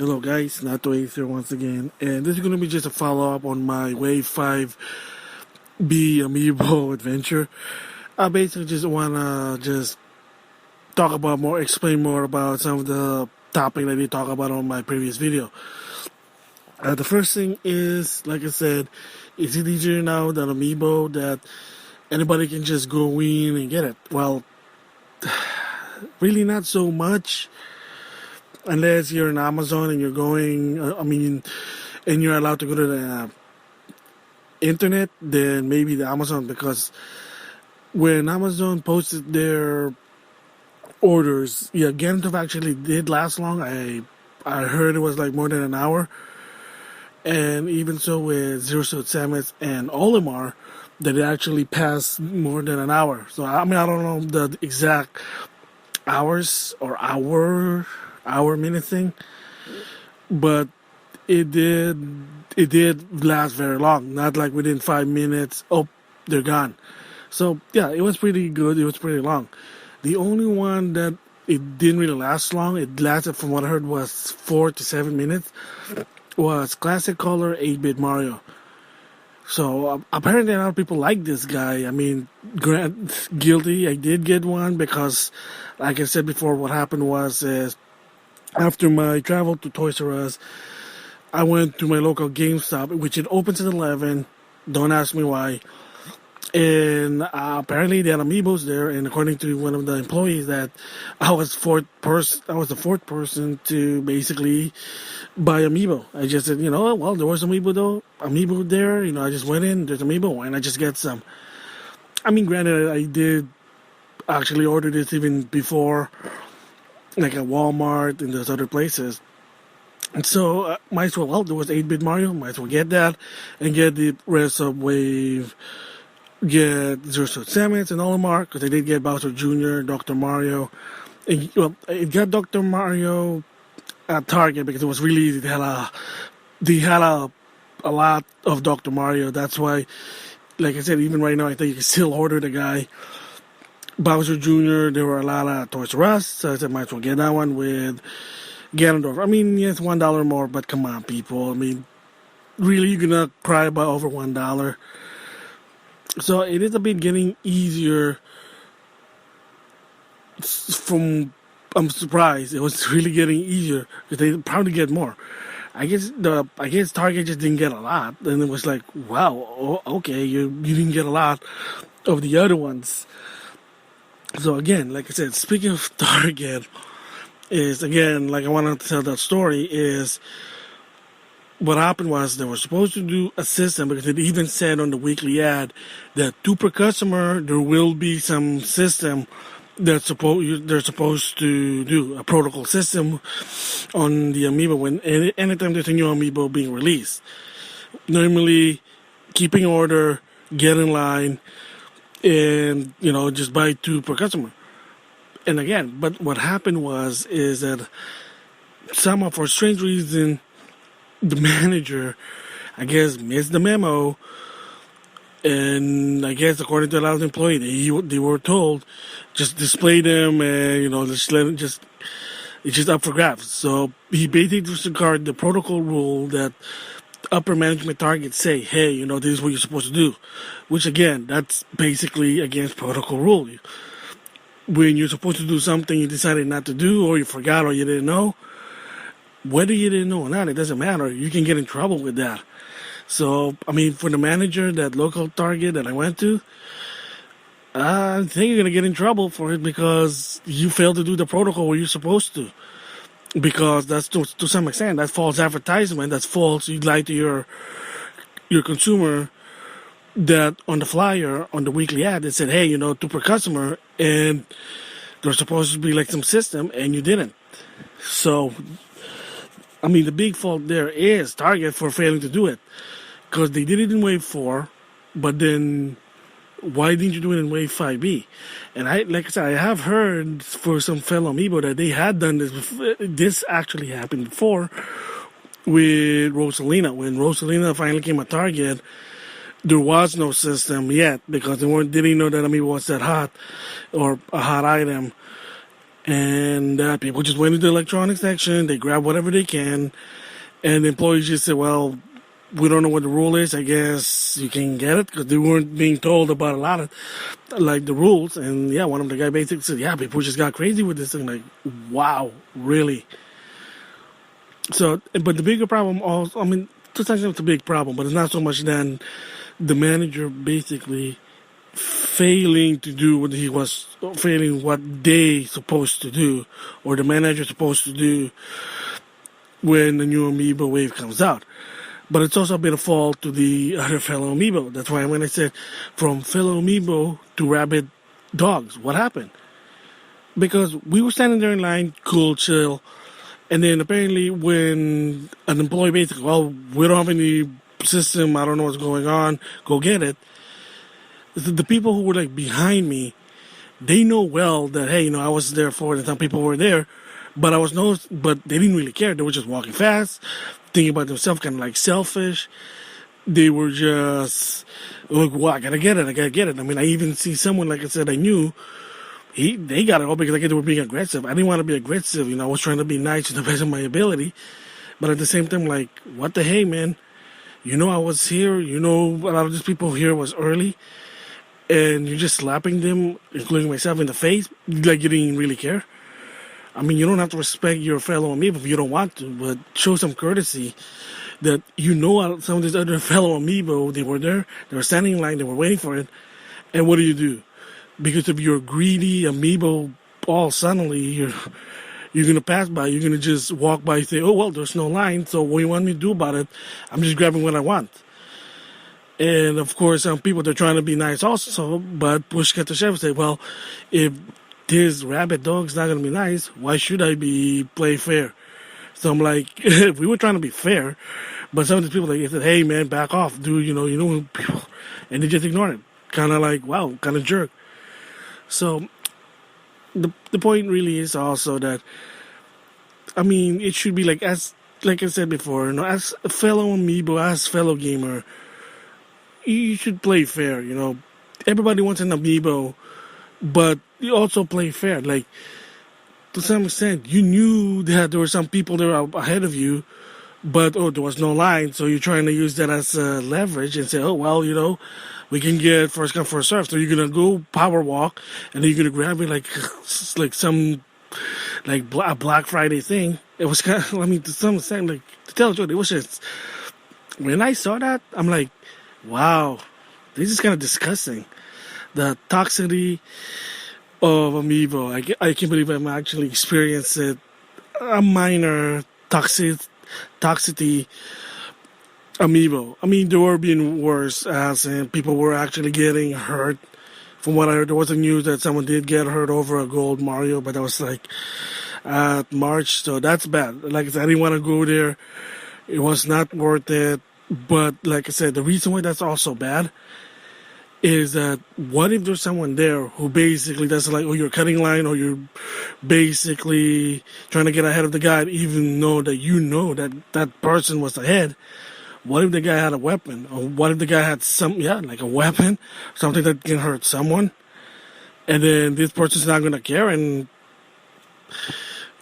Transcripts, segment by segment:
Hello guys, NautoAisDx here once again, and this is going to be just a follow-up on my Wave 5B Amiibo adventure. I basically just want to just talk about more, explain more about some of the topic that we talked about on my previous video. The first thing is, like I said, is it easier now than Amiibo that anybody can just go in and get it? Well, really not so much. Unless you're in Amazon and you're going, and you're allowed to go to the internet, then maybe the Amazon, because when Amazon posted their orders, yeah, Gandalf actually did last long. I heard it was like more than an hour, and even so with Zero Suit Samus and Olimar, that it actually passed more than an hour. So I don't know the exact hours or hour minute thing, but it did last very long, not like within 5 minutes, oh, they're gone. So yeah, it was pretty good, it was pretty long. The only one that it didn't really last long, it lasted, from what I heard, was 4 to 7 minutes, was Classic Color 8-Bit Mario. So apparently a lot of people like this guy. Guilty, I did get one because, like I said before, what happened was after my travel to Toys R Us, I went to my local GameStop, which it opens at 11. Don't ask me why. And apparently they had Amiibos there, and according to one of the employees, that I was the fourth person to basically buy Amiibo. I just said, well, there was Amiibo there. I just went in, there's Amiibo, and I just get some. Granted, I did actually order this even before, like at Walmart and those other places. And so, might as well, there was 8-Bit Mario, might as well get that, and get the rest of Wave, get Zero Suit Samus and Olimar, because I did get Bowser Jr., Dr. Mario. And, it got Dr. Mario at Target because it was really easy. They had a lot of Dr. Mario. That's why, like I said, even right now, I think you can still order the guy. Bowser Jr., there were a lot of Toys R Us, so I said, might as well get that one with Ganondorf. Yes, $1 more, but come on, people. Really, you're gonna cry about over $1. So it is a bit getting easier. I'm surprised it was really getting easier because they probably get more. I guess Target just didn't get a lot, and it was like, wow, okay, you didn't get a lot of the other ones. So again, like I said, speaking of Target, I wanted to tell that story, is what happened was they were supposed to do a system, because it even said on the weekly ad that per customer, there will be some system they're supposed to do, a protocol system on the Amiibo anytime there's a new Amiibo being released. Normally, keep in order, get in line, and just buy 2 per customer. And again, but what happened is that somehow, for a strange reason, the manager, I guess, missed the memo, and I guess according to a lot of employees, they were told just display them, and just let it it's just up for grabs. So he basically disregarded the protocol rule that upper management targets say, hey, this is what you're supposed to do, which again, that's basically against protocol rule. When you're supposed to do something you decided not to do, or you forgot, or you didn't know, whether you didn't know or not, it doesn't matter. You can get in trouble with that. So, for the manager, that local Target that I went to, I think you're going to get in trouble for it because you failed to do the protocol where you're supposed to. Because that's to some extent, that's false advertisement, that's false. You lie to your consumer that on the flyer, on the weekly ad, it said, hey, 2 per customer, and there's supposed to be like some system, and you didn't. So, the big fault there is Target for failing to do it, because they did it in Wave 4, but then why didn't you do it in Wave 5B? And like I said, I have heard for some fellow Amiibo that they had done this before. This actually happened before with Rosalina. When Rosalina finally came at Target, there was no system yet, because they didn't know that Amiibo was that hot, or a hot item. And people just went into the electronics section, they grab whatever they can, and the employees just said, well, we don't know what the rule is. I guess you can get it, because they weren't being told about a lot of, like, the rules. And yeah, one of the guys basically said, yeah, people just got crazy with this thing. Like, wow, really? So, but the bigger problem also, I mean, to some extent it's a big problem, but it's not so much than the manager basically failing to do what he was, failing what they supposed to do, or the manager supposed to do when the new Amiibo Wave comes out. But it's also a bit of fault to the other fellow Amiibo. That's why when I said from fellow Amiibo to rabid dogs, what happened? Because we were standing there in line, cool, chill, and then apparently when an employee basically, well, we don't have any system, I don't know what's going on, go get it. The people who were like behind me, they know well that, hey, I was there for it and some people were there, but but they didn't really care. They were just walking fast, thinking about themselves, kind of like selfish. They were just like, well, I gotta get it. I mean, I even see someone, like I said, I knew, they got it all because they were being aggressive. I didn't want to be aggressive, I was trying to be nice to the best of my ability. But at the same time, like, what the hey, man? I was here, a lot of these people here was early, and you're just slapping them, including myself, in the face, like you didn't really care. I mean, you don't have to respect your fellow Amiibo if you don't want to, but show some courtesy that some of these other fellow Amiibo, they were there, they were standing in line, they were waiting for it, and what do? Because if you're greedy Amiibo, all suddenly you're going to pass by, you're going to just walk by and say, oh, well, there's no line, so what do you want me to do about it? I'm just grabbing what I want. And of course, some people, they're trying to be nice also, but push cut to shove say, well, if this rabid dog's not going to be nice, why should I play fair? So I'm like, we were trying to be fair, but some of these people, they said, hey, man, back off, dude, people, and they just ignored it. Kind of like, wow, kind of jerk. So the point really is also that, I mean, it should be like I said before, as a fellow Amiibo, as a fellow gamer, you should play fair, Everybody wants an Amiibo, but you also play fair. Like, to some extent, you knew that there were some people there ahead of you, but, there was no line, so you're trying to use that as leverage and say, oh, well, we can get first come, first serve. So you're going to go power walk, and then you're going to grab it like some, like a Black Friday thing. It was kind of, I mean, to some extent, like, to tell the truth, it was just, when I saw that, I'm like, wow, this is kind of disgusting. The toxicity of Amiibo. I can't believe I'm actually experiencing a minor toxicity Amiibo. I mean, there were being worse, as in people were actually getting hurt. From what I heard, there was a news that someone did get hurt over a gold Mario, but that was like at March, so that's bad. Like I said, I didn't want to go there. It was not worth it. But like I said, the reason why that's also bad is that what if there's someone there who basically does like, oh, you're cutting line, or you're basically trying to get ahead of the guy, even though that that person was ahead. What if the guy had a weapon? Or what if the guy had like a weapon, something that can hurt someone? And then this person's not going to care and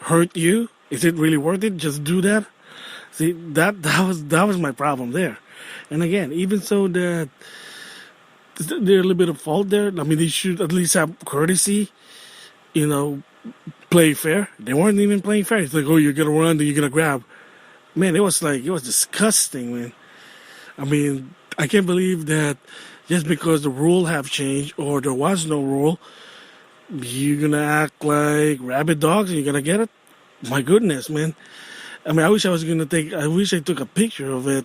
hurt you? Is it really worth it? Just do that? See, that was my problem there. And again, even so that there's a little bit of fault there. I mean, they should at least have courtesy, play fair. They weren't even playing fair. It's like, oh, you're going to run, then you're going to grab. Man, it was disgusting, man. I mean, I can't believe that just because the rule have changed or there was no rule, you're going to act like rabid dogs and you're going to get it? My goodness, man. I mean, I wish I took a picture of it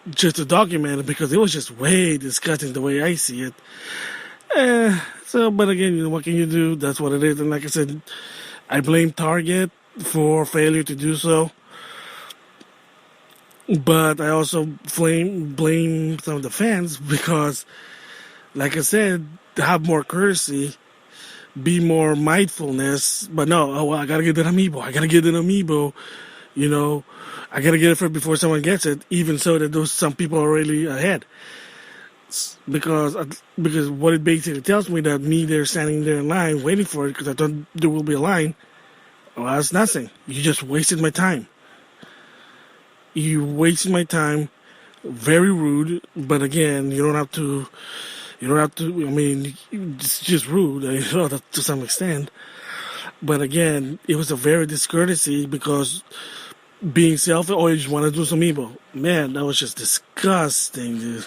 just to document it, because it was just way disgusting the way I see it. But again, what can you do? That's what it is. And like I said, I blame Target for failure to do so. But I also blame some of the fans because, like I said, have more courtesy, be more mindfulness. But no, I gotta get that Amiibo. I gotta get it before someone gets it. Even so, that some people are really ahead. Because what it basically tells me that me there standing there in line waiting for it because I thought there will be a line, Well, it's nothing. You just wasted my time. You wasted my time. Very rude, but again, you don't have to. You don't have to. I mean, it's just rude, to some extent. But again, it was a very discourtesy because being selfish, or you just want to do some evil. Man, that was just disgusting, dude.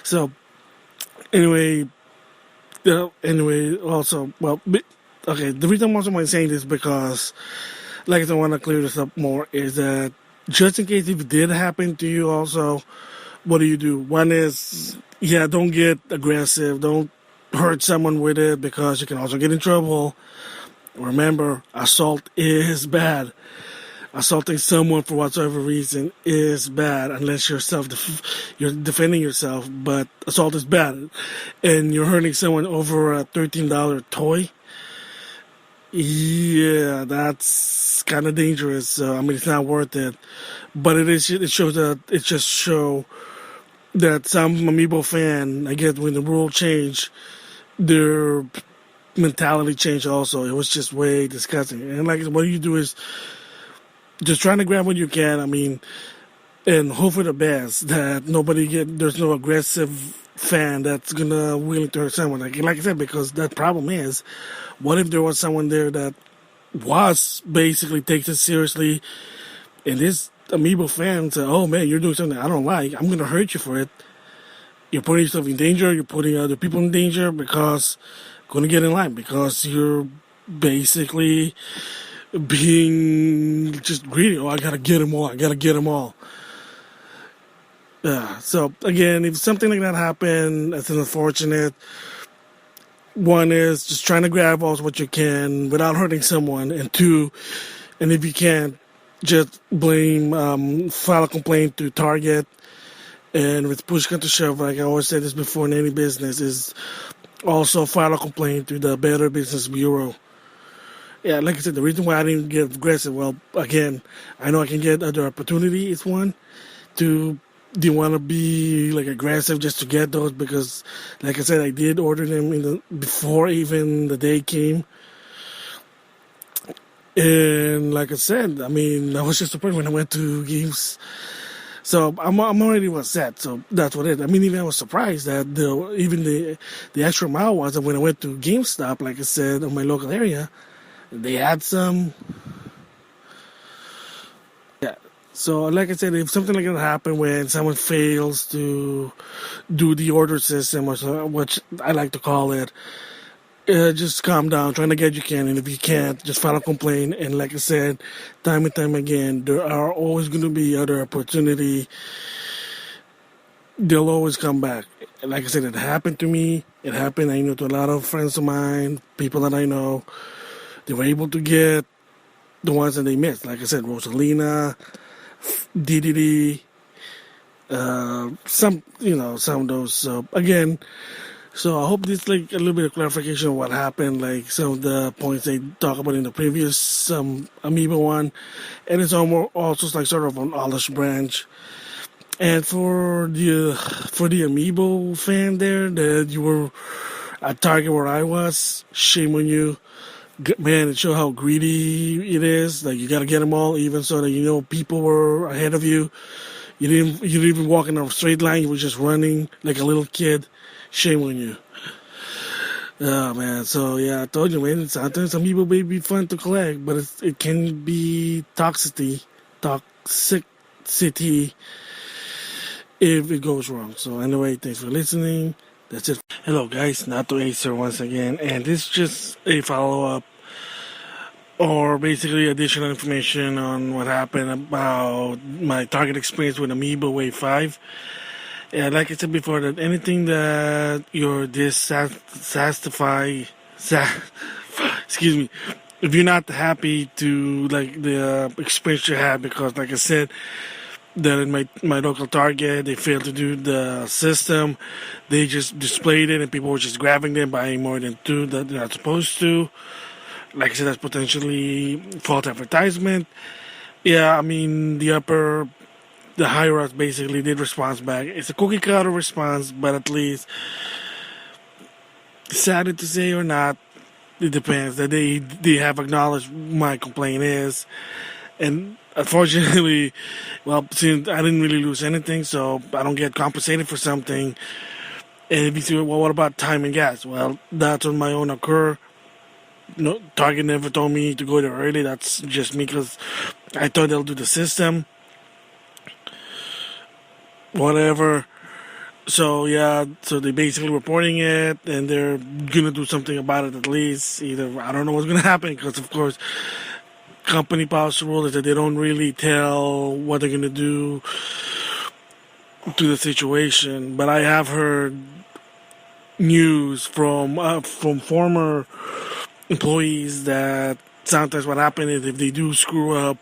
So, anyway, also, well, okay, the reason I'm also saying this because, like I want to clear this up more, is that just in case if it did happen to you also, what do? One is, yeah, don't get aggressive, don't hurt someone with it because you can also get in trouble. Remember, assault is bad. Assaulting someone for whatsoever reason is bad unless you're defending yourself, but assault is bad. And you're hurting someone over a $13 toy. Yeah, that's kind of dangerous. So, I mean, it's not worth it. But it shows that it just show that some Amiibo fan, I guess when the rule changed, their mentality changed also. It was just way disgusting. And like, what you do is just trying to grab what you can. I mean, and hope for the best that there's no aggressive fan that's gonna willing to hurt someone. Like I said, because that problem is, what if there was someone there that was basically takes it seriously, and this Amiibo fan said, "Oh man, you're doing something I don't like. I'm gonna hurt you for it. You're putting yourself in danger. You're putting other people in danger because gonna get in line because you're basically being just greedy. Oh, I gotta get them all. I gotta get them all." Yeah. So again, if something like that happened, it's unfortunate. One is just trying to grab all what you can without hurting someone, and two, and if you can't, just file a complaint to Target. And with push come to shove, like I always said this before in any business, is also file a complaint to the Better Business Bureau. Yeah, like I said, the reason why I didn't get aggressive, well, again, I know I can get other opportunity. It's one. Two, do you want to be like aggressive just to get those? Because, like I said, I did order them before even the day came. And like I said, I mean, I was just surprised when I went to games. So I'm already was set. So that's what it is. I mean, even I was surprised that the extra mile was that when I went to GameStop, like I said, in my local area, they had some. Yeah. So like I said, if something like that happened when someone fails to do the order system, or so, which I like to call it, just calm down, trying to get you can, and if you can't, just file a complaint. And like I said, time and time again, there are always going to be other opportunity. They'll always come back. Like I said, it happened to me. It happened, I know, to a lot of friends of mine, people that I know. They were able to get the ones that they missed. Like I said, Rosalina, DDD, some of those. So again, so I hope this like a little bit of clarification of what happened, like some of the points they talk about in the previous Amiibo one, and it's also like sort of an olive branch. And for the Amiibo fan there that you were at Target where I was, shame on you, man. It shows how greedy it is. Like you gotta get them all, even so that people were ahead of you. You didn't even walk in a straight line. You were just running like a little kid. Shame on you. Oh, man. So, yeah, I told you, man, sometimes Amiibo may be fun to collect, but it can be toxicity if it goes wrong. So, anyway, thanks for listening. That's it. Hello, guys. NautoAisDx once again. And this is just a follow-up or basically additional information on what happened about my Target experience with Amiibo Wave 5. Yeah, like I said before, that anything that you're excuse me, if you're not happy to like the experience you had, because like I said, that in my local Target, they failed to do the system. They just displayed it and people were just grabbing them, buying more than two that they're not supposed to. Like I said, that's potentially false advertisement. Yeah, I mean, the higher ups basically did respond back. It's a cookie cutter response, but at least, sad to say or not, it depends. That they have acknowledged my complaint is, and unfortunately, well, since I didn't really lose anything, so I don't get compensated for something. And if you say, well, what about time and gas? Well, that's on my own occur. No, Target never told me to go there early. That's just me because I thought they'll do the system. Whatever. So yeah, so they basically reporting it, and they're gonna do something about it at least. Either I don't know what's gonna happen because of course, company policy rule is that they don't really tell what they're gonna do to the situation. But I have heard news from former employees that sometimes what happens is if they do screw up,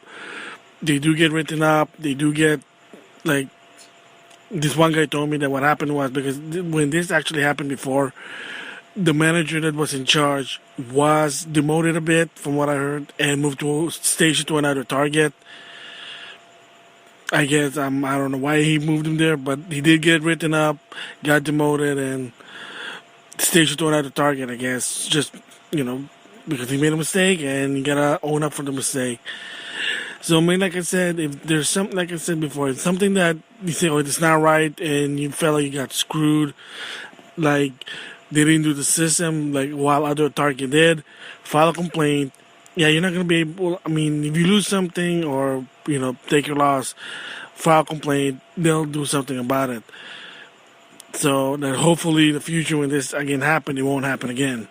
they do get written up. They do get like. This one guy told me that what happened was because when this actually happened before, the manager that was in charge was demoted a bit, from what I heard, and moved to station to another target. I guess I don't know why he moved him there, but he did get written up, got demoted, and stationed to another target. I guess just because he made a mistake and you gotta own up for the mistake. So, I mean, like I said, if there's something, like I said before, it's something that you say, oh, it's not right, and you felt like you got screwed, like they didn't do the system, like while other target did, file a complaint. Yeah, you're not going to be able, I mean, if you lose something or, take your loss, file a complaint, they'll do something about it. So that hopefully in the future when this again happen, it won't happen again.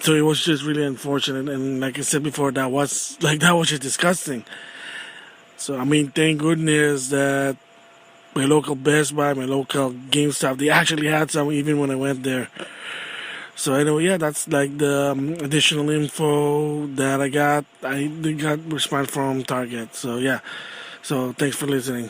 So it was just really unfortunate, and like I said before, that was just disgusting. So I mean, thank goodness that my local Best Buy, my local GameStop, they actually had some even when I went there. So anyway, yeah, that's like the additional info that I got. I got response from Target. So yeah, so thanks for listening.